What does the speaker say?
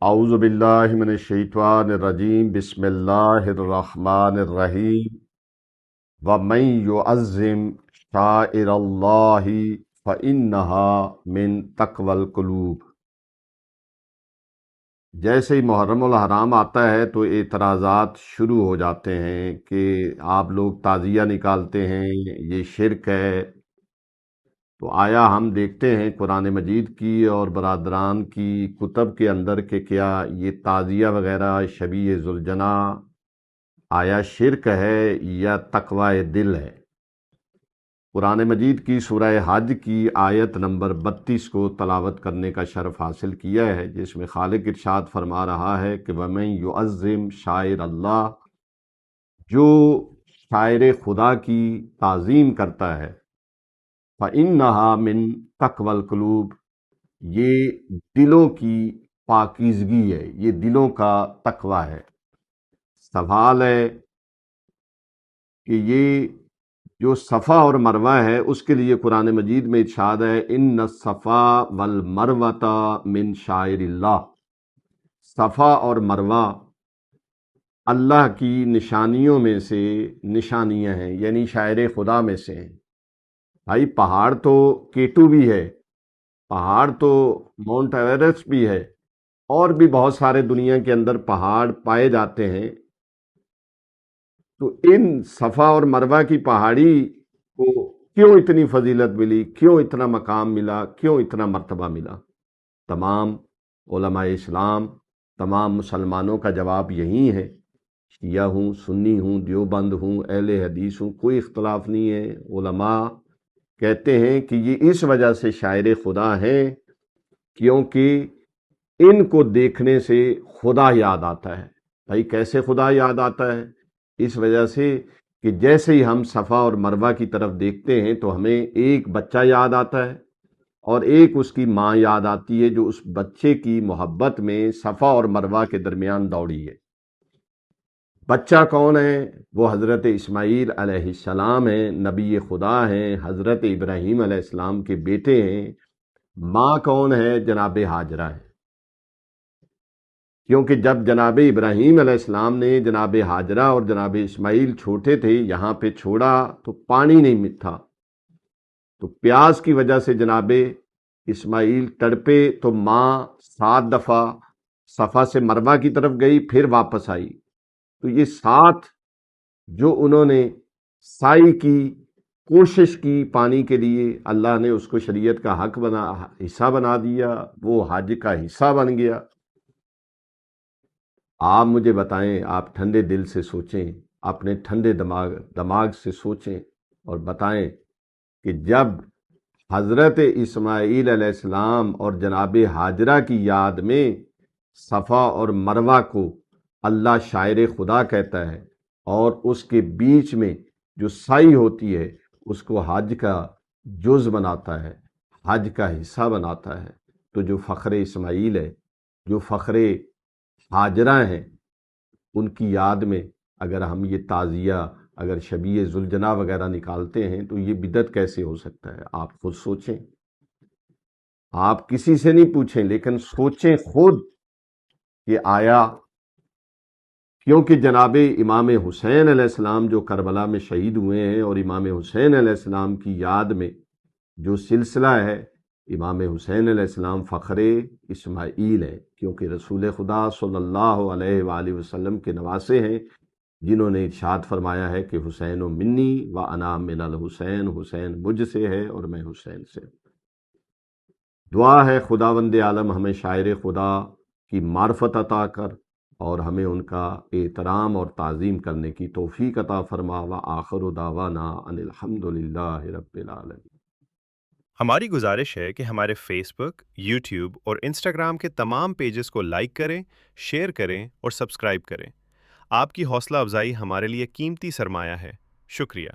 اعوذ باللہ من الشیطان الرجیم بسم اللہ الرحمن الرحیم ومن یعظم شعائر اللہ فإنہا من تقوی القلوب۔ جیسے ہی محرم الحرام آتا ہے تو اعتراضات شروع ہو جاتے ہیں کہ آپ لوگ تعزیہ نکالتے ہیں، یہ شرک ہے۔ تو آیا ہم دیکھتے ہیں قرآن مجید کی اور برادران کی کتب کے اندر کہ کیا یہ تعزیہ وغیرہ شبیہ ذوالجناح آیا شرک ہے یا تقوی دل ہے؟ قرآن مجید کی سورہ حج کی آیت نمبر 32 کو تلاوت کرنے کا شرف حاصل کیا ہے، جس میں خالق ارشاد فرما رہا ہے کہ وَمَن يُعَظِّمْ شَعَائِرَ اللَّهِ، جو شاعر خدا کی تعظیم کرتا ہے، فَإِنَّهَا مِن تَقْوَى الْقُلُوبِ، یہ دلوں کی پاکیزگی ہے، یہ دلوں کا تقوی ہے۔ سوال ہے کہ یہ جو صفا اور مروہ ہے اس کے لیے قرآن مجید میں ارشاد ہے ان الصفا والمروۃ من شعائر اللہ، صفا اور مروہ اللہ کی نشانیوں میں سے نشانیاں ہیں، یعنی شاعر خدا میں سے ہیں۔ بھائی پہاڑ تو کیٹو بھی ہے، پہاڑ تو ماؤنٹ ایورسٹ بھی ہے، اور بھی بہت سارے دنیا کے اندر پہاڑ پائے جاتے ہیں۔ تو ان صفا اور مروہ کی پہاڑی کو کیوں اتنی فضیلت ملی، کیوں اتنا مقام ملا، کیوں اتنا مرتبہ ملا؟ تمام علماء اسلام، تمام مسلمانوں کا جواب یہی ہے، شیعہ ہوں، سنی ہوں، دیوبند ہوں، اہل حدیث ہوں، کوئی اختلاف نہیں ہے۔ علماء کہتے ہیں کہ یہ اس وجہ سے شاعر خدا ہیں کیونکہ ان کو دیکھنے سے خدا یاد آتا ہے۔ بھائی کیسے خدا یاد آتا ہے؟ اس وجہ سے کہ جیسے ہی ہم صفا اور مروہ کی طرف دیکھتے ہیں تو ہمیں ایک بچہ یاد آتا ہے اور ایک اس کی ماں یاد آتی ہے جو اس بچے کی محبت میں صفا اور مروہ کے درمیان دوڑی ہے۔ بچہ کون ہے؟ وہ حضرت اسماعیل علیہ السلام ہیں، نبی خدا ہیں، حضرت ابراہیم علیہ السلام کے بیٹے ہیں۔ ماں کون ہے؟ جناب ہاجرہ ہے، کیونکہ جب جناب ابراہیم علیہ السلام نے جناب ہاجرہ اور جناب اسماعیل چھوٹے تھے یہاں پہ چھوڑا تو پانی نہیں تھا، تو پیاس کی وجہ سے جناب اسماعیل تڑپے تو ماں 7 دفعہ صفا سے مروہ کی طرف گئی، پھر واپس آئی۔ تو یہ 7 جو انہوں نے سعی کی، کوشش کی پانی کے لیے، اللہ نے اس کو شریعت کا حصہ بنا دیا، وہ حج کا حصہ بن گیا۔ آپ مجھے بتائیں، آپ ٹھنڈے دل سے سوچیں، اپنے ٹھنڈے دماغ سے سوچیں اور بتائیں کہ جب حضرت اسماعیل علیہ السلام اور جناب ہاجرہ کی یاد میں صفا اور مروہ کو اللہ شاعر خدا کہتا ہے اور اس کے بیچ میں جو سعی ہوتی ہے اس کو حج کا جز بناتا ہے، حج کا حصہ بناتا ہے، تو جو فخر اسماعیل ہے، جو فخر ہاجرہ ہیں، ان کی یاد میں اگر ہم یہ تعزیہ، اگر شبیہ ذوالجناح وغیرہ نکالتے ہیں تو یہ بدعت کیسے ہو سکتا ہے؟ آپ خود سوچیں، آپ کسی سے نہیں پوچھیں لیکن سوچیں خود کہ آیا، کیونکہ جناب امام حسین علیہ السلام جو کربلا میں شہید ہوئے ہیں اور امام حسین علیہ السلام کی یاد میں جو سلسلہ ہے، امام حسین علیہ السلام فخر اسماعیل ہے، کیونکہ رسول خدا صلی اللہ علیہ وآلہ وسلم کے نواسے ہیں جنہوں نے ارشاد فرمایا ہے کہ حسین منی و انا من الحسین، حسین مجھ سے ہے اور میں حسین سے۔ دعا ہے خداوند عالم ہمیں شاعر خدا کی معرفت عطا کر اور ہمیں ان کا احترام اور تعظیم کرنے کی توفیق عطا فرما، وآخر دعوانا ان الحمد للہ رب العالمین۔ ہماری گزارش ہے کہ ہمارے فیس بک، یوٹیوب اور انسٹاگرام کے تمام پیجز کو لائک کریں، شیئر کریں اور سبسکرائب کریں۔ آپ کی حوصلہ افزائی ہمارے لیے قیمتی سرمایہ ہے۔ شکریہ۔